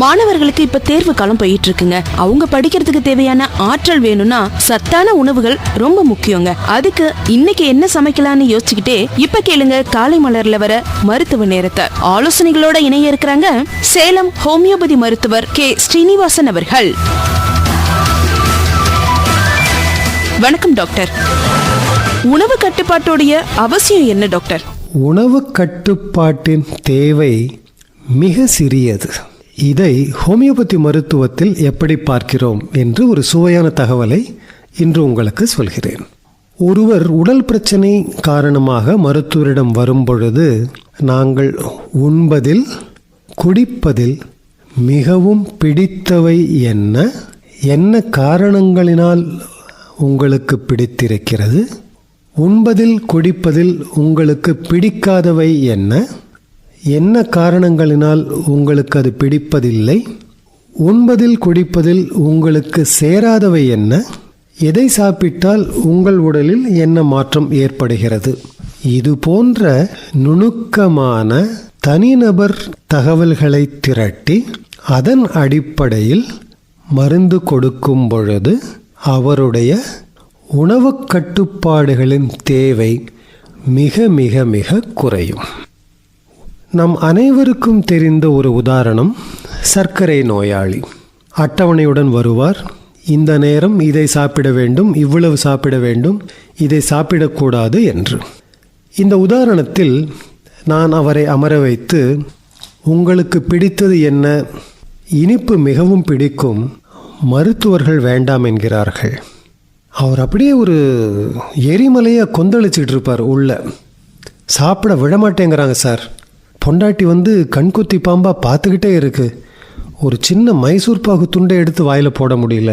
மாணவர்களுக்கு இப்ப தேர்வு காலம் போயிட்டு இருக்குங்க. அவங்க படிக்கிறதுக்கு தேவையான ஆற்றல் வேணும்னா சத்தான உணவுகள் ரொம்ப முக்கியங்க. அதுக்கு இன்னைக்கு என்ன சமைக்கலாம்னு யோசிச்சுக்கிட்டே இப்ப கேளுங்க காலை மலர்ல வர மருத்துவ நேரத்தை. ஆலோசனைகளோட இணைய இருக்கிறாங்க சேலம் ஹோமியோபதி மருத்துவர் கே ஸ்ரீனிவாசன் அவர்கள். வணக்கம் டாக்டர். உணவு கட்டுப்பாட்டுடைய அவசியம் என்ன டாக்டர்? உணவு கட்டுப்பாட்டின் தேவை மிக சிறியது. இதை ஹோமியோபதி மருத்துவத்தில் எப்படி பார்க்கிறோம் என்று ஒரு சுவையான தகவலை இன்று உங்களுக்கு சொல்கிறேன். ஒருவர் உடல் பிரச்சனை காரணமாக மருத்துவரிடம் வரும் பொழுது நாங்கள் உண்பதில் குடிப்பதில் மிகவும் பிடித்தவை என்ன, என்ன காரணங்களினால் உங்களுக்கு பிடித்திருக்கிறது, உண்பதில் குடிப்பதில் உங்களுக்கு பிடிக்காதவை என்ன, என்ன காரணங்களினால் உங்களுக்கு அது பிடிப்பதில்லை, உண்பதில் குடிப்பதில் உங்களுக்கு சேராதவை என்ன, எதை சாப்பிட்டால் உங்கள் உடலில் என்ன மாற்றம் ஏற்படுகிறது, இது போன்ற நுணுக்கமான தனிநபர் தகவல்களை திரட்டி அதன் அடிப்படையில் மருந்து கொடுக்கும் பொழுது அவருடைய உணவு கட்டுப்பாடுகளின் தேவை மிக மிக மிக குறையும். நம் அனைவருக்கும் தெரிந்த ஒரு உதாரணம் சர்க்கரை நோயாளி. அட்டவணையுடன் வருவார். இந்த நேரம் இதை சாப்பிட வேண்டும், இவ்வளவு சாப்பிட வேண்டும், இதை சாப்பிடக்கூடாது என்று. இந்த உதாரணத்தில் நான் அவரை அமர வைத்து, உங்களுக்கு பிடித்தது என்ன? இனிப்பு மிகவும் பிடிக்கும், மருத்துவர்கள் வேண்டாம் என்கிறார்கள். அவர் அப்படியே ஒரு எரிமலையை கொந்தளிச்சிட்டு இருப்பார். உள்ள சாப்பிட விடமாட்டேங்கிறாங்க சார். பொண்டாட்டி கண்குத்தி பாம்பா பார்த்துக்கிட்டே இருக்கு. ஒரு சின்ன மைசூர் பாகு துண்டை எடுத்து வாயில் போட முடியல.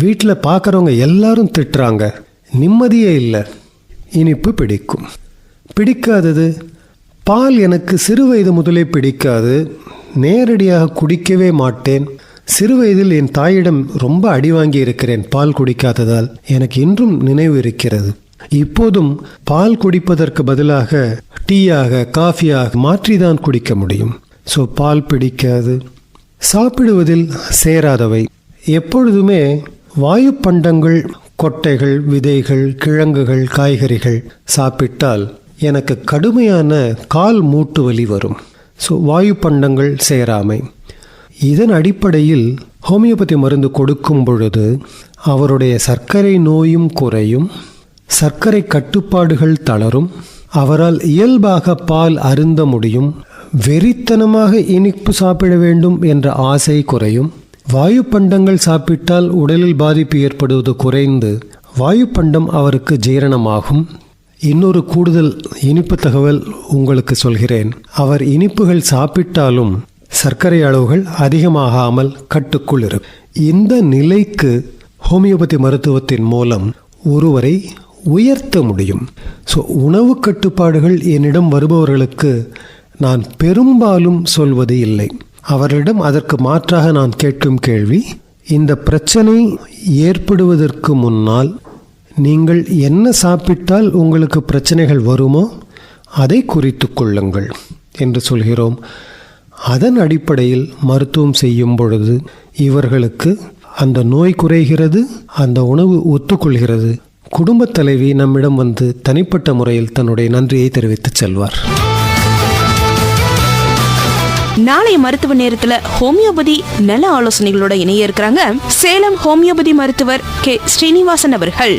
வீட்டில் பார்க்குறவங்க எல்லாரும் திட்டுறாங்க. நிம்மதியே இல்லை. இனிப்பு பிடிக்கும். பிடிக்காதது பால். எனக்கு சிறு வயது முதலே பிடிக்காது. நேரடியாக குடிக்கவே மாட்டேன். சிறு வயதில் என் தாயிடம் ரொம்ப அடி வாங்கி இருக்கிறேன் பால் குடிக்காததால். எனக்கு இன்றும் நினைவு இருக்கிறது. இப்போதும் பால் குடிப்பதற்கு பதிலாக டீயாக காஃபியாக மாற்றிதான் குடிக்க முடியும். ஸோ பால் பிடிக்காது. சாப்பிடுவதில் சேராதவை எப்பொழுதுமே வாயு பண்டங்கள், கொட்டைகள், விதைகள், கிழங்குகள், காய்கறிகள் சாப்பிட்டால் எனக்கு கடுமையான கால் மூட்டு வலி வரும். ஸோ வாயு பண்டங்கள் சேராமை. இதன் அடிப்படையில் ஹோமியோபதி மருந்து கொடுக்கும் பொழுது அவருடைய சர்க்கரை நோயும் குறையும், சர்க்கரை கட்டுப்பாடுகள் தளரும், அவரால் இயல்பாக பால் அருந்த முடியும், வெறித்தனமாக இனிப்பு சாப்பிட வேண்டும் என்ற ஆசை குறையும், வாயு பண்டங்கள் சாப்பிட்டால் உடலில் பாதிப்பு ஏற்படுவது குறைந்து வாயு பண்டம் அவருக்கு ஜீரணமாகும். இன்னொரு கூடுதல் இனிப்பு தகவல் உங்களுக்கு சொல்கிறேன். அவர் இனிப்புகள் சாப்பிட்டாலும் சர்க்கரை அளவுகள் அதிகமாகாமல் கட்டுக்குள் இருக்கும். இந்த நிலைக்கு ஹோமியோபதி மருத்துவத்தின் மூலம் ஒருவரை உயர்த்த முடியும். ஸோ உணவு கட்டுப்பாடுகள் என்னிடம் வருபவர்களுக்கு நான் பெரும்பாலும் சொல்வது இல்லை. அவர்களிடம் அதற்கு மாற்றாக நான் கேட்கும் கேள்வி, இந்த பிரச்சனை ஏற்படுவதற்கு முன்னால் நீங்கள் என்ன சாப்பிட்டால் உங்களுக்கு பிரச்சனைகள் வருமோ அதை குறித்து கொள்ளுங்கள் என்று சொல்கிறோம். அதன் அடிப்படையில் மருத்துவம் செய்யும் பொழுது இவர்களுக்கு அந்த நோய் குறைகிறது, அந்த உணவு ஒத்துக்கொள்கிறது. குடும்பத் தலைவி நம்மிடம் தனிப்பட்ட முறையில் தன்னுடைய நன்றியை தெரிவித்து செல்வார். நாளைய மருத்துவ நேரத்துல ஹோமியோபதி நல ஆலோசனைகளோட இணைய இருக்கிறாங்க சேலம் ஹோமியோபதி மருத்துவர் கே ஸ்ரீனிவாசன் அவர்கள்.